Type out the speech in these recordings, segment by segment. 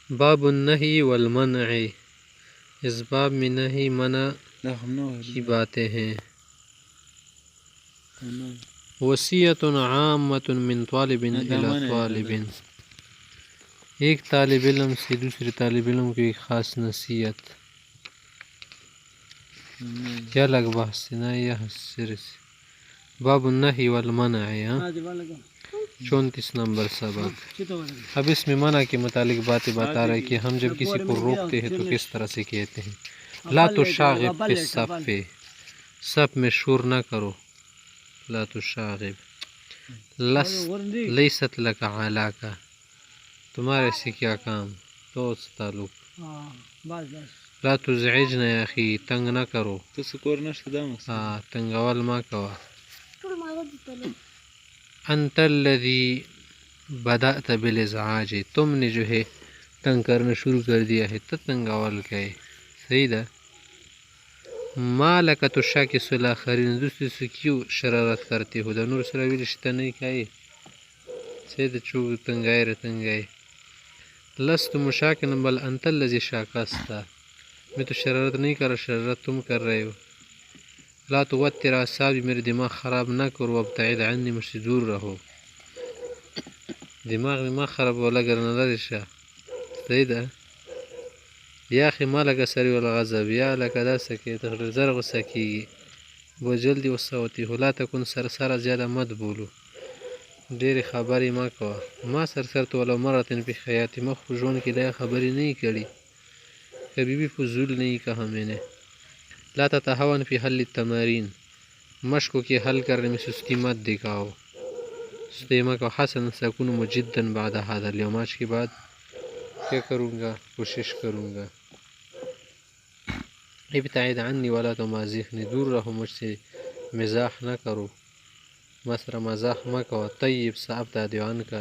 باب النہی والمنع، اس باب میں نہی منع کی باتیں ہیں۔ وصیۃ عامۃ من طالب الی طالب، ایک طالب علم سے دوسرے طالب علم کی ایک خاص نصیحت۔ کیا لگ بحث سے نا یہ سر سے باب النہی والمنع، 34 نمبر سبق۔ اب اس میں منع کے متعلق باتیں بتا رہے کہ ہم جب کسی کو روکتے ہیں تو کس طرح سے کہتے ہیں۔ لا تشاغب فی الصف، صف میں شور نہ کرو۔ لا تشاغب، لیست لک علاک، تمہارے سے کیا کام، تو اس تعلق۔ لا تزعجن یا اخی، تنگ نہ کرو، تنگول ما کوا۔ انت الذی بدأت بالازعاج، تم نے جو ہے تنگ کرنا شروع کر دیا ہے، تو تنگول کا ہے، صحیح دا۔ ما لک تشاکس الاخرین، دوسرے سے کیوں شرارت کرتے ہو، دا نور سراوی رشتہ نہیں کھائے، صحیح دا، چوک تنگائے رتنگائے۔ لست مشاکن بل انت الذی شاکست، میں تو شرارت نہیں کر رہا، شرارت تم کر رہے ہو۔ لا توتر اعصابی، میرے دماغ خراب نہ کرو، وابتعد عنی، مجھ سے دور رہو۔ دماغ خراب والا کرنا لرشا، صحیح دا۔ یا اخی ما لک سری والغضب، یا لک دا سکی تخلق زر غصہ کیگی، بہت جلدی غصہ ہوتی ہو۔ لا تکن سرسارا، زیادہ مت بولو، دیر خبری ما کوا۔ ما سرسرت ولو مرتن پی خیاتی، ما خوشون کی لیا خبری نہیں کری، کبھی بھی فضول نہیں کہا میں نے۔ لا تتہون فی حل التمارین، مشقوں کے حل کرنے میں سستی مت دکھاؤ، سستی مت کہو۔ حسن سکون مجدا بعد هذا اليوم، آج کے بعد کیا کروں گا، کوشش کروں گا۔ ابتعد عنی ولا تمازحنی، دور رہو مجھ سے، مزاح نہ کرو، مسرا مزاح مہ کہو۔ طیب سأبتعد عنک،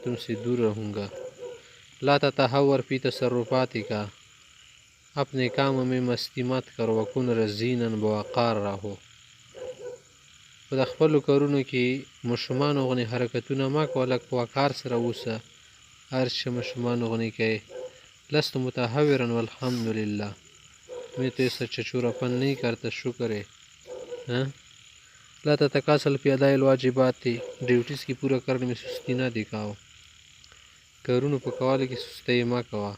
تم سے دور رہوں گا۔ لا تتہور فی تصرفاتک، اپنے کاموں میں مستی مت کرو۔ وکن رزینا، بوقار رہو، خدا خپلو کارونو کې مشمانو غني حرکتونه ما کوه، لږ په وقار سره اوسه، هر څه مشمانو غني کوي۔ لست متهورا والحمدللہ، میں تو ایسا چچورا پن نہیں کرتا، شکر ہے۔ لا تتکاسل فی اداء الواجبات، ڈیوٹیز کی پورا کرنے میں سستی نہ دکھاؤ، کارونو په کولو کې سستی مه کوه۔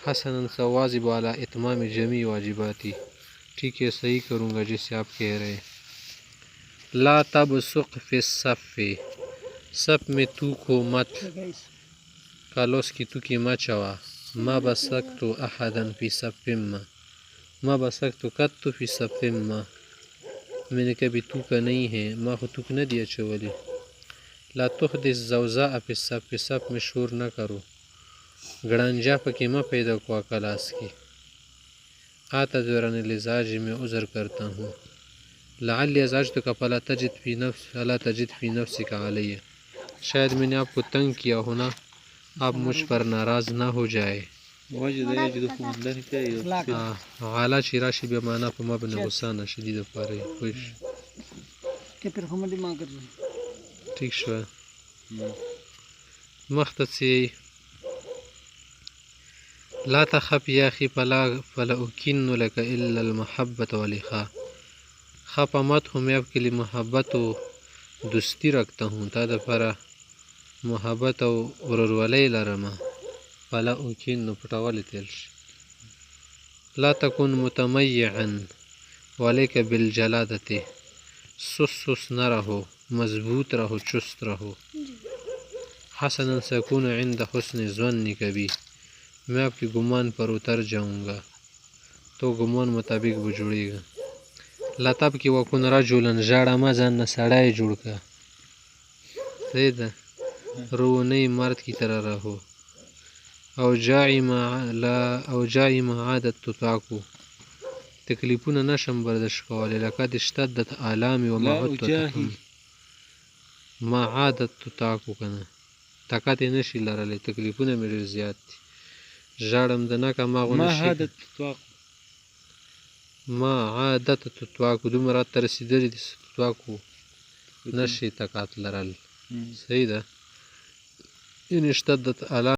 حسنا سواظب علی اتمام جمیع واجباتی، ٹھیک ہے صحیح کروں گا جیسے آپ کہہ رہے ہیں۔ لا تبصق فی الصف، صف میں تھوکو مت، کالوس کی تھوکی مت چوا۔ ما بصقت احدا فی صف ما، ما بصقت قط فی صف ما، میں نے کبھی تھوکا نہیں ہے، ما خو تھوک نہ دیا چولی۔ لا تحدث زوزاء فی الصف، صف میں شور نہ کرو، گڑانجا پکے ماں پیدا کوا کلاس کی۔ اعتذر عن الازعاج، میں عذر کرتا ہوں۔ لعلی ازعجتک فلا تجد فی نفسک علی، شاید میں نے آپ کو تنگ کیا ہونا، آپ مجھ پر ناراض نہ ہو جائے۔ غالا چی راشی بیا مانا پا مبن غصانا شدید پاری خوش ٹھیک شو مختص سی۔ لا تخف یا اخی فلا اکن لک الا المحبت والاخاء، خفا مت ہوں، میں آپ کے لیے محبت و دوستی رکھتا ہوں، تا دفرا محبت و ورورولئی لرما۔ فلا اکن پٹاوالی تیلش۔ لا تکن متمیعا ولیک بالجلادت، سس نہ رہو، مضبوط رہو، چست رہو۔ حسنا سکون عند حسن ظنک بی، میں آپ کے گمان پر اتر جاؤں گا، تو گمان مطابق وہ جڑے گا۔ لطب کی وکن رجلا، جاڑا ما ځان نه سړی جوړ کا، صحیح ده، رو نہیں مرد کی طرح رہو۔ اوجاعی ما عادت تطاقو، تکلیفونه نشم برداشت کولی، لقد اشتدت آلامی و ما عدت تحمل، ما عادت تطاقو کنه، طاقت یې نشي لرلی، تکلیفونه مې ډېر زیات دي، ژاړم د نکه ما غو نشي، ما عادت تطاقو، دومره راته رسېدلي دي تطاقو، نشي طاقت لرل، صحیح ده۔ ان اشتدت آلام